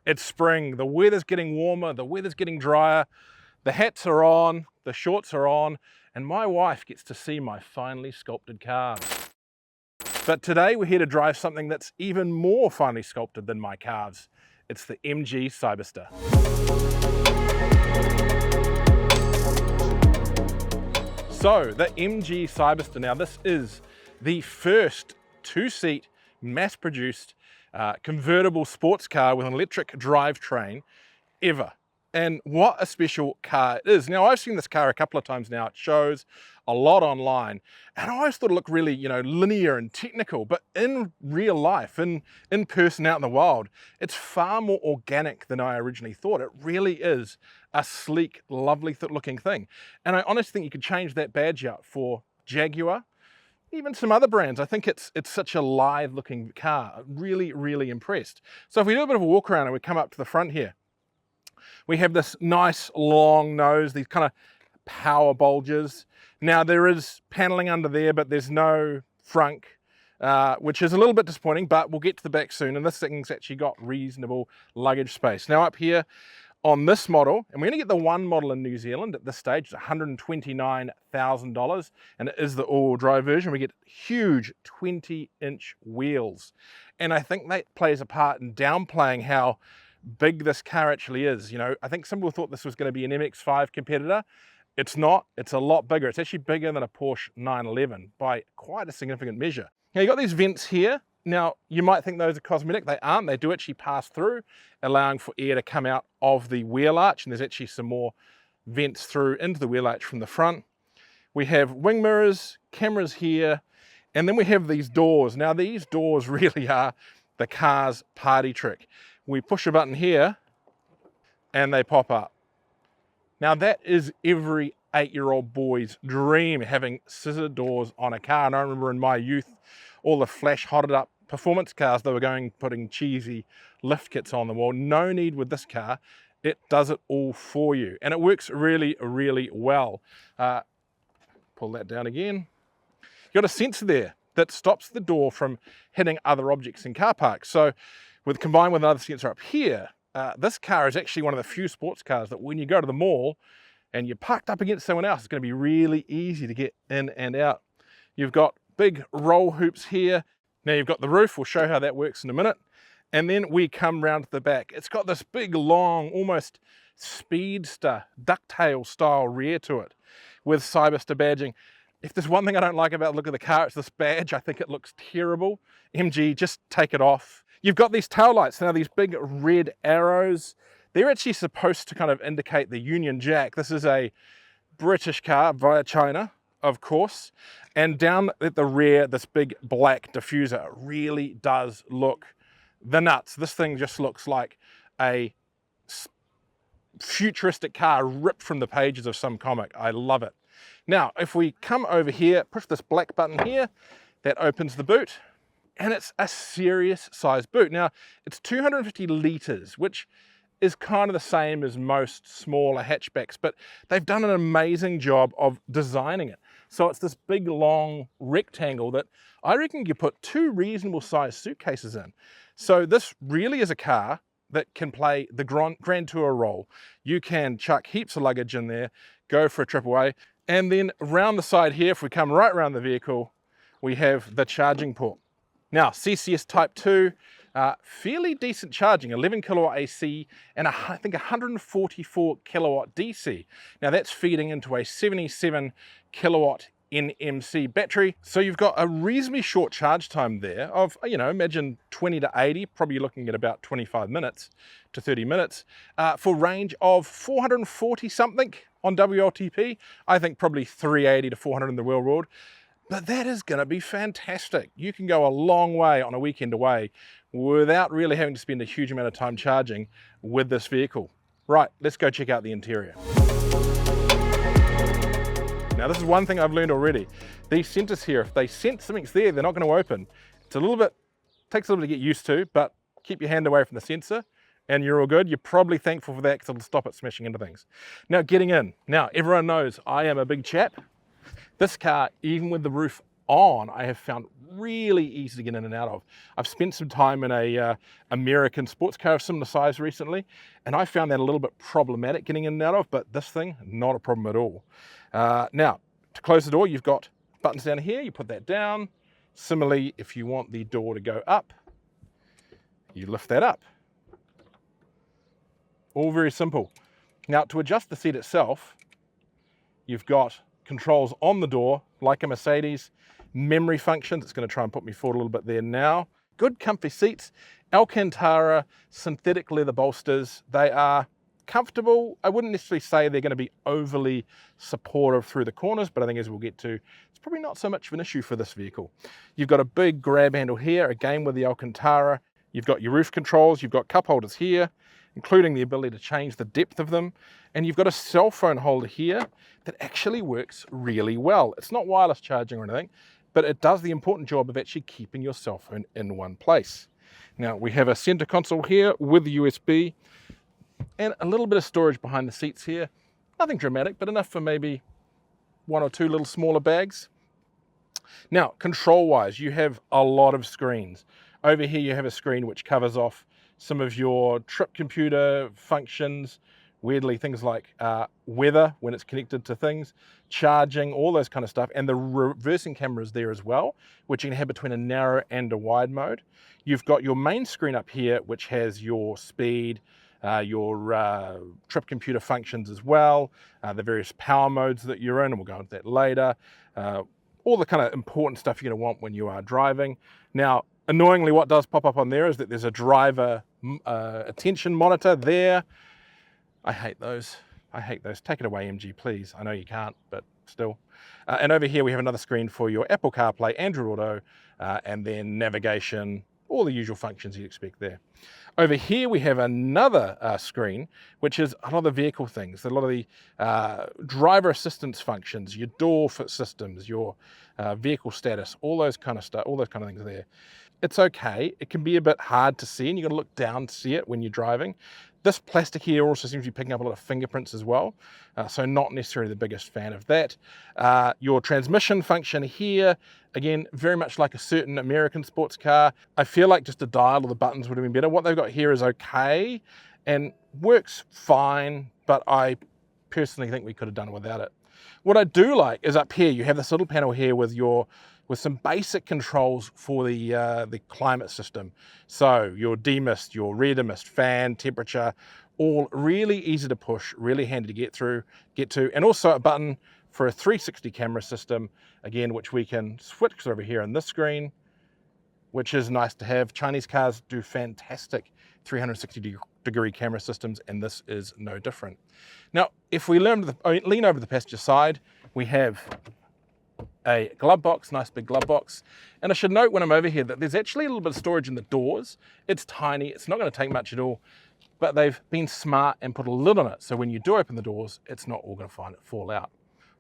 It's spring, the weather's getting warmer, the weather's getting drier, the hats are on, the shorts are on, and my wife gets to see my finely sculpted calves. But today we're here to drive something that's even more finely sculpted than my calves. It's the MG Cyberstar. So the MG Cyberstar, now this is the first two-seat mass-produced convertible sports car with an electric drivetrain ever. And what a special car it is. Now, I've seen this car a couple of times now. It shows a lot online, and I always thought it looked really, linear and technical, but in real life, in person out in the wild, it's far more organic than I originally thought. It really is a sleek, lovely looking thing. And I honestly think you could change that badge out for Jaguar, even some other brands. I think it's such a live looking car. Really, really impressed. So if we do a bit of a walk around and we come up to the front here, we have this nice long nose, these kind of power bulges. Now there is paneling under there, but there's no frunk, which is a little bit disappointing, but we'll get to the back soon. And this thing's actually got reasonable luggage space. Now up here on this model, and we're gonna get the one model in New Zealand at this stage, it's $129,000, and it is the all-wheel drive version. We get huge 20-inch wheels. And I think that plays a part in downplaying how big this car actually is. I think some people thought this was going to be an MX-5 competitor. It's not. It's a lot bigger. It's actually bigger than a Porsche 911 by quite a significant measure. Now you got these vents here. Now you might think those are cosmetic. They aren't. They do actually pass through, allowing for air to come out of the wheel arch, and there's actually some more vents through into the wheel arch from the front. We have wing mirrors, cameras here, and then we have these doors. Now these doors really are the car's party trick. We push a button here and they pop up. Now that is every 8-year-old boy's dream, having scissor doors on a car. And I remember in my youth, all the flash hotted up performance cars, they were putting cheesy lift kits on them. Well, no need with this car. It does it all for you. And it works really, really well. Pull that down again. You've got a sensor there that stops the door from hitting other objects in car parks. So combined with another sensor up here, this car is actually one of the few sports cars that when you go to the mall and you're parked up against someone else, it's going to be really easy to get in and out. You've got big roll hoops here. Now you've got the roof. We'll show how that works in a minute. And then we come round to the back. It's got this big, long, almost speedster, ducktail style rear to it with Cyberster badging. If there's one thing I don't like about the look of the car, it's this badge. I think it looks terrible. MG, just take it off. You've got these tail lights. Now these big red arrows, they're actually supposed to kind of indicate the Union Jack. This is a British car via China, of course. And down at the rear, this big black diffuser really does look the nuts. This thing just looks like a futuristic car ripped from the pages of some comic. I love it. Now, if we come over here, push this black button here, that opens the boot. And it's a serious size boot. Now, it's 250 litres, which is kind of the same as most smaller hatchbacks, but they've done an amazing job of designing it. So it's this big, long rectangle that I reckon you put 2 reasonable sized suitcases in. So this really is a car that can play the Grand Tour role. You can chuck heaps of luggage in there, go for a trip away, and then around the side here, if we come right around the vehicle, we have the charging port. Now, CCS Type 2, fairly decent charging, 11 kilowatt AC and I think 144 kilowatt DC. Now that's feeding into a 77 kilowatt NMC battery. So you've got a reasonably short charge time there of, imagine 20 to 80, probably looking at about 25 minutes to 30 minutes, for range of 440 something on WLTP. I think probably 380 to 400 in the real world. But that is going to be fantastic. You can go a long way on a weekend away without really having to spend a huge amount of time charging with this vehicle. Right, let's go check out the interior. Now this is one thing I've learned already. These sensors here, if they sense something's there, they're not going to open. Takes a little bit to get used to, but keep your hand away from the sensor and you're all good. You're probably thankful for that because it'll stop it smashing into things. Now getting in. Now everyone knows I am a big chap. This car, even with the roof on, I have found really easy to get in and out of. I've spent some time in a American sports car of similar size recently, and I found that a little bit problematic getting in and out of, but this thing, not a problem at all. Now, to close the door, you've got buttons down here, you put that down. Similarly, if you want the door to go up, you lift that up. All very simple. Now, to adjust the seat itself, you've got controls on the door, like a Mercedes, memory functions. It's going to try and put me forward a little bit there now. Good comfy seats, Alcantara synthetic leather bolsters. They are comfortable. I wouldn't necessarily say they're going to be overly supportive through the corners, but I think as we'll get to, it's probably not so much of an issue for this vehicle. You've got a big grab handle here, again with the Alcantara. You've got your roof controls, you've got cup holders here, including the ability to change the depth of them. And you've got a cell phone holder here that actually works really well. It's not wireless charging or anything, but it does the important job of actually keeping your cell phone in one place. Now, we have a center console here with the USB and a little bit of storage behind the seats here. Nothing dramatic, but enough for maybe one or two little smaller bags. Now, control-wise, you have a lot of screens. Over here, you have a screen which covers off some of your trip computer functions, weirdly things like weather when it's connected to things, charging, all those kind of stuff, and the reversing camera is there as well, which you can have between a narrow and a wide mode. You've got your main screen up here, which has your speed, your trip computer functions as well, the various power modes that you're in, and we'll go into that later, all the kind of important stuff you're going to want when you are driving. Now, annoyingly, what does pop up on there is that there's a driver attention monitor there. I hate those. I hate those. Take it away, MG, please. I know you can't, but still. And over here, we have another screen for your Apple CarPlay, Android Auto, and then navigation, all the usual functions you'd expect there. Over here, we have another screen, which is a lot of the vehicle things, a lot of the driver assistance functions, your door systems, your vehicle status, all those kind of stuff, all those kind of things there. It's okay. It can be a bit hard to see, and you've got to look down to see it when you're driving. This plastic here also seems to be picking up a lot of fingerprints as well, so not necessarily the biggest fan of that. Your transmission function here, again, very much like a certain American sports car. I feel like just a dial or the buttons would have been better. What they've got here is okay and works fine, but I personally think we could have done without it. What I do like is up here, you have this little panel here with some basic controls for the climate system. So your demist, your rear demist, fan, temperature, all really easy to push, really handy to get to, and also a button for a 360 camera system, again, which we can switch over here on this screen, which is nice to have. Chinese cars do fantastic 360-degree camera systems, and this is no different. Now, if we lean over the passenger side, we have a glove box, nice big glove box. And I should note when I'm over here that there's actually a little bit of storage in the doors. It's tiny, it's not going to take much at all, but they've been smart and put a lid on it. So when you do open the doors, it's not all going to fall out.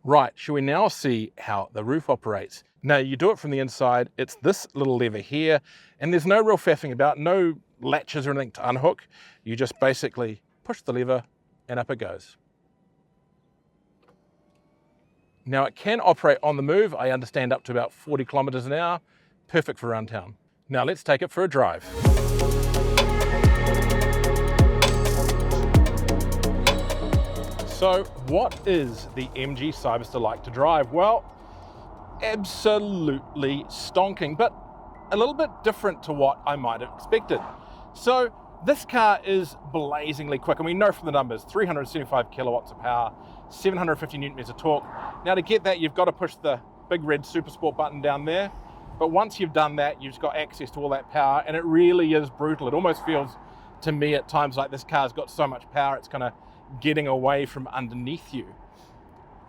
Right, shall we now see how the roof operates? Now you do it from the inside, it's this little lever here, and there's no real faffing about, no latches or anything to unhook. You just basically push the lever and up it goes. Now it can operate on the move. I understand up to about 40 kilometers an hour. Perfect for around town. Now let's take it for a drive. So what is the MG Cyberstar like to drive? Well, absolutely stonking, but a little bit different to what I might have expected. So this car is blazingly quick, and we know from the numbers, 375 kilowatts of power, 750 newton meters of torque. Now to get that, you've got to push the big red Super Sport button down there. But once you've done that, you've got access to all that power, and it really is brutal. It almost feels to me at times like this car's got so much power, it's kind of getting away from underneath you.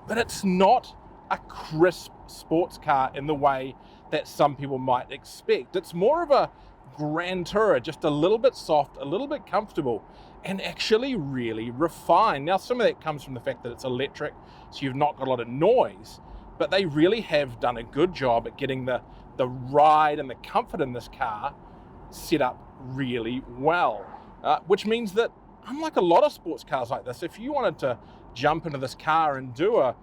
But it's not a crisp sports car in the way that some people might expect. It's more of a Grand Tourer, just a little bit soft, a little bit comfortable, and actually really refined. Now, some of that comes from the fact that it's electric, so you've not got a lot of noise, but they really have done a good job at getting the ride and the comfort in this car set up really well, which means that unlike a lot of sports cars like this, if you wanted to jump into this car and do a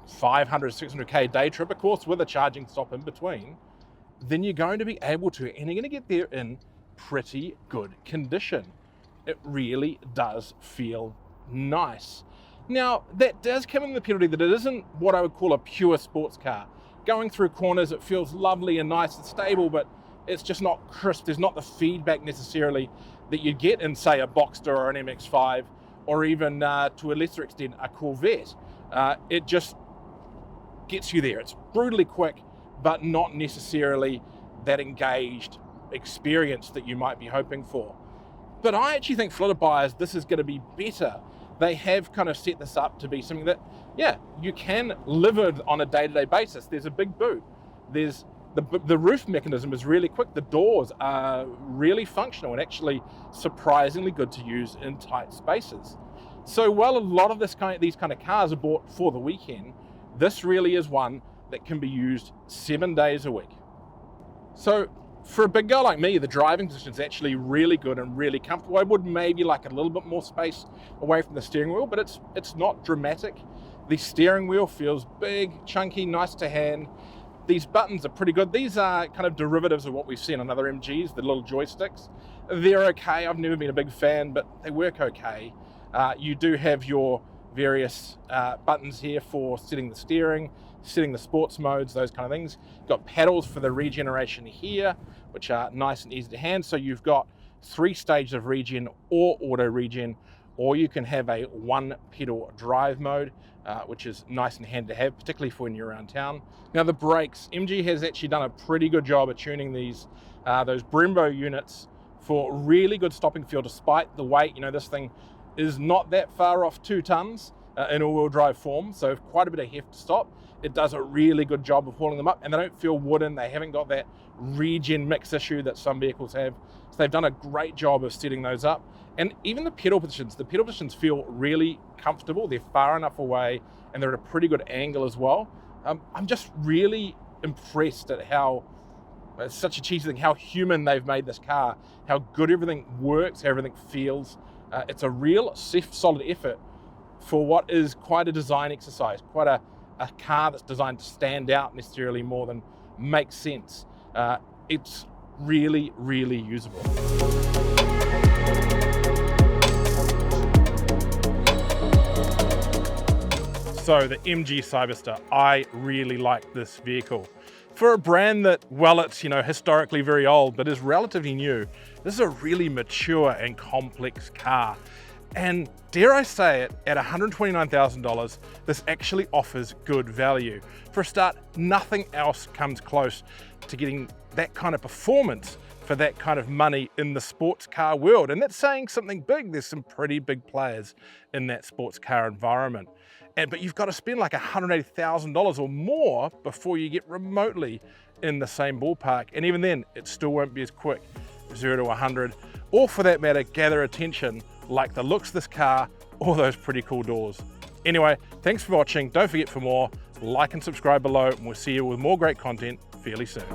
500, 600K day trip, of course, with a charging stop in between, then you're going to be able to, and you're going to get there in pretty good condition. It really does feel nice. Now, that does come in the penalty that it isn't what I would call a pure sports car. Going through corners, it feels lovely and nice and stable, but it's just not crisp. There's not the feedback necessarily that you'd get in, say, a Boxster or an MX-5, or even to a lesser extent, a Corvette. It just gets you there. It's brutally quick, but not necessarily that engaged experience that you might be hoping for. But I actually think for a lot of buyers, this is going to be better. They have kind of set this up to be something that, yeah, you can live it on a day-to-day basis. There's a big boot. There's the roof mechanism is really quick. The doors are really functional and actually surprisingly good to use in tight spaces. So while a lot of these kind of cars are bought for the weekend, this really is one that can be used 7 days a week. So for a big guy like me, the driving position is actually really good and really comfortable. I would maybe like a little bit more space away from the steering wheel, but it's not dramatic. The steering wheel feels big, chunky, nice to hand. These buttons are pretty good. These are kind of derivatives of what we've seen on other MGs, the little joysticks. They're okay. I've never been a big fan, but they work okay. You do have your various buttons here for setting the steering, setting the sports modes, those kind of things. You've got paddles for the regeneration here, which are nice and easy to hand. So you've got 3 stages of regen or auto regen, or you can have a 1 pedal drive mode, which is nice and handy to have, particularly for when you're around town. Now the brakes, MG has actually done a pretty good job of tuning these, those Brembo units for really good stopping feel despite the weight. You know, this thing is not that far off 2 tons in all-wheel drive form, so quite a bit of heft to stop. It does a really good job of hauling them up, and they don't feel wooden. They haven't got that regen mix issue that some vehicles have. So they've done a great job of setting those up. And even the pedal positions feel really comfortable. They're far enough away, and they're at a pretty good angle as well. I'm just really impressed at how, it's such a cheesy thing, how human they've made this car, how good everything works, how everything feels. It's a real solid effort for what is quite a design exercise, quite a car that's designed to stand out necessarily more than make sense. It's really, really usable. So the MG Cyberstar, I really like this vehicle. For a brand that, well, it's, you know, historically very old, but is relatively new, this is a really mature and complex car. And dare I say it, at $129,000, this actually offers good value. For a start, nothing else comes close to getting that kind of performance for that kind of money in the sports car world. And that's saying something big. There's some pretty big players in that sports car environment. But you've got to spend like $180,000 or more before you get remotely in the same ballpark. And even then, it still won't be as quick, 0 to 100, or for that matter, gather attention like the looks of this car or those pretty cool doors. Anyway, thanks for watching. Don't forget, for more, like and subscribe below, and we'll see you with more great content fairly soon.